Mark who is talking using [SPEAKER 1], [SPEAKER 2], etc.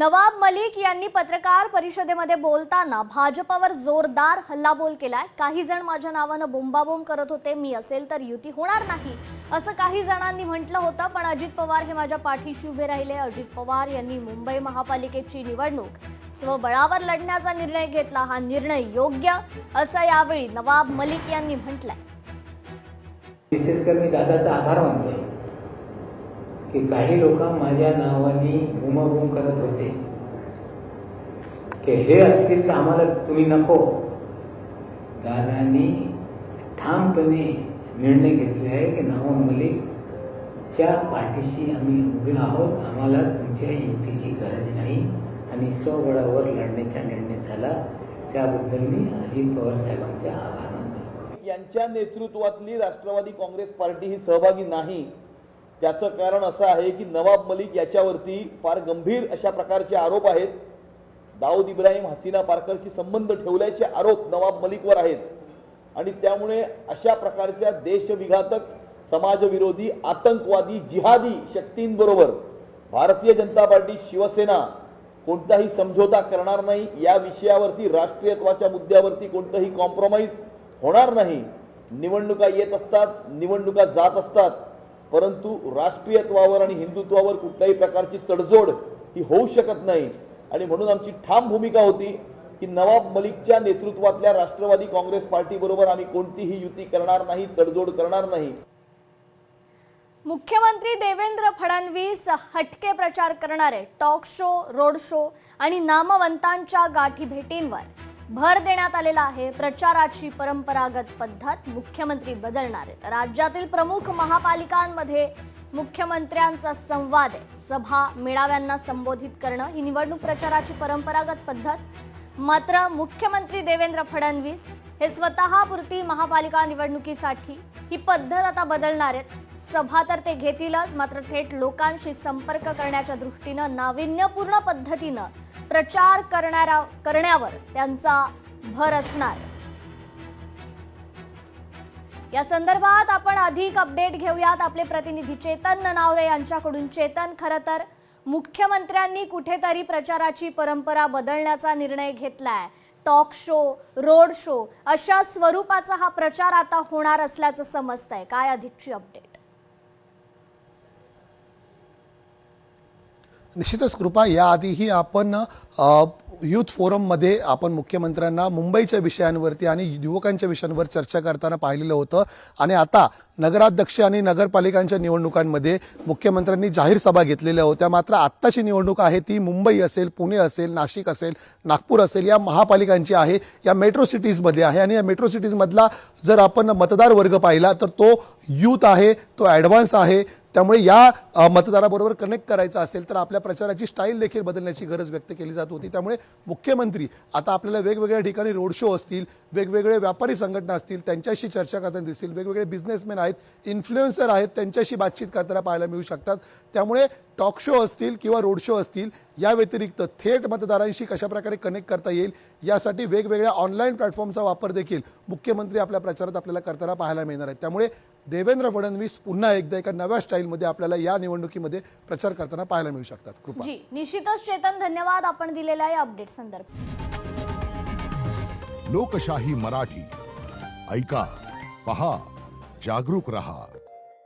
[SPEAKER 1] नवाब मलिक यांनी पत्रकार परिषदेमध्ये बोलताना भाजपवर जोरदार हल्लाबोल केलाय। काही जण माझ्या नावाने बोंबाबोंब करत होते, मी असेल तर युती होणार नाही असं काही जणांनी म्हटलं होतं, पण अजित पवार हे माझ्या पाठीशी उभे राहिले। अजित पवार यांनी मुंबई महापालिकेची निवडणूक स्वबळावर लढण्याचा निर्णय घेतला, हा निर्णय योग्य असं यावेळी नवाब मलिक यांनी म्हटलंय।
[SPEAKER 2] विशेषकर मी दादाचा आभार मानतो की काही लोक माझ्या नावाने बुमाबूम करत होते की हे असतील तर आम्हाला तुम्ही नको। दादांनी ठामपणे निर्णय घेतले आहे की नवाब मलिकच्या पाठीशी आम्ही उभे आहोत, आम्हाला तुमच्या युतीची गरज नाही आणि स्वबळावर लढण्याचा निर्णय झाला। त्याबद्दल मी अजित पवार साहेबांचे आभार मानतो।
[SPEAKER 3] यांच्या नेतृत्वातली राष्ट्रवादी काँग्रेस पार्टी ही सहभागी नाही। त्याचं कारण असं आहे की नवाब मलिक याच्यावरती फार गंभीर अशा प्रकारचे आरोप आहेत। दाऊद इब्राहिम हसीना पारकरशी संबंध ठेवल्याचे आरोप नवाब मलिकवर आहेत आणि त्यामुळे अशा प्रकारच्या देशविघातक, समाजविरोधी, आतंकवादी, जिहादी शक्तींबरोबर भारतीय जनता पार्टी, शिवसेना कोणताही समझोता करणार नाही। या विषयावरती, राष्ट्रीयत्वाच्या मुद्द्यावरती कोणताही कॉम्प्रोमाइज होणार नाही। निवडणुका येत असतात, निवडणुका जात असतात, परंतु राष्ट्रीयत्वावर आणि हिंदुत्वावर कुठल्याही प्रकारची तडजोड ही होऊ शकत नाही आणि म्हणून आमची ठाम भूमिका होती की नवाब मलिकच्या नेतृत्वातल्या राष्ट्रवादी काँग्रेस पार्टी बरोबर आम्ही कोणतीही युती करणार नाही, तडजोड करणार नाही।
[SPEAKER 1] मुख्यमंत्री देवेंद्र फडणवीस हटके प्रचार करणारे टॉक शो, रोड शो आणि नामवंतांच्या गाठी भेटींवर भर देण्यात आलेला आहे। प्रचाराची परंपरागत पद्धत मुख्यमंत्री बदलणार आहेत। राज्यातील प्रमुख महापालिकांमध्ये मुख्यमंत्र्यांचा संवाद आहे। सभा, मेळाव्यांना संबोधित करणं ही निवडणूक प्रचाराची परंपरागत पद्धत। मात्र मुख्यमंत्री देवेंद्र फडणवीस हे स्वतःपुरती महापालिका निवडणुकीसाठी ही पद्धत आता बदलणार आहेत। सभा तर ते घेतीलच, मात्र थेट लोकांशी संपर्क करण्याच्या दृष्टीनं नाविन्यपूर्ण पद्धतीनं प्रचार करण्यावर त्यांचा भर असणार। या संदर्भात आपण अधिक अपडेट घेऊयात आपले प्रतिनिधी चेतन ननावरे यांच्याकडून। चेतन, खरं तर मुख्यमंत्र्यांनी कुठेतरी प्रचाराची परंपरा बदलण्याचा निर्णय घेतलाय। टॉक शो, रोड शो अशा स्वरूपाचा हा प्रचार आता होणार असल्याचं समजतंय, काय अधिकची अपडेट?
[SPEAKER 4] निश्चितच कृपा, याआधीही आपण यूथ फोरममध्ये आपण मुख्यमंत्र्यांना मुंबईच्या विषयांवरती आणि युवकांच्या विषयांवर चर्चा करताना पाहिलेलं होतं आणि आता नगराध्यक्ष आणि नगरपालिकांच्या निवडणुकांमध्ये मुख्यमंत्र्यांनी जाहीर सभा घेतलेल्या होत्या। मात्र आत्ताची निवडणूक आहे ती मुंबई असेल, पुणे असेल, नाशिक असेल, नागपूर असेल या महापालिकांची आहे, या मेट्रो सिटीजमध्ये आहे आणि या मेट्रो सिटीजमधला जर आपण मतदार वर्ग पाहिला तर तो यूथ आहे, तो ॲडव्हान्स आहे। त्यामुळे या मतदाराबरोबर कनेक्ट करायचं असेल तर आपल्या प्रचाराची स्टाईल देखील बदलण्याची गरज व्यक्त केली जात होती। त्यामुळे मुख्यमंत्री आता आपल्याला वेगवेगळ्या ठिकाणी रोड शो असतील, वेगवेगळे व्यापारी संघटना असतील त्यांच्याशी चर्चा करताना दिसतील, वेगवेगळे बिझनेसमॅन आहेत, इन्फ्लुएन्सर आहेत त्यांच्याशी बातचीत करताना पाहायला मिळू शकतात। त्यामुळे टॉक शो असतील किंवा रोड शो असतील, या व्यतिरिक्त थेट मतदारांशी कशा प्रकारे कनेक्ट करता येईल यासाठी वेगवेगळ्या ऑनलाईन प्लॅटफॉर्मचा वापर देखील मुख्यमंत्री आपल्या प्रचारात आपल्याला करताना पाहायला मिळणार आहेत। त्यामुळे देवेंद्र फडणवीस पुन्हा एकदा एका नव्या स्टाईलमध्ये आपल्याला या निवडणुकीमध्ये प्रचार करताना पाहायला मिळू शकतात। कृपा
[SPEAKER 1] जी, निश्चितच चेतन, धन्यवाद आपण दिलेल्या या अपडेट संदर्भात।
[SPEAKER 5] लोकशाही मराठी ऐका, पहा, जागरूक रहा।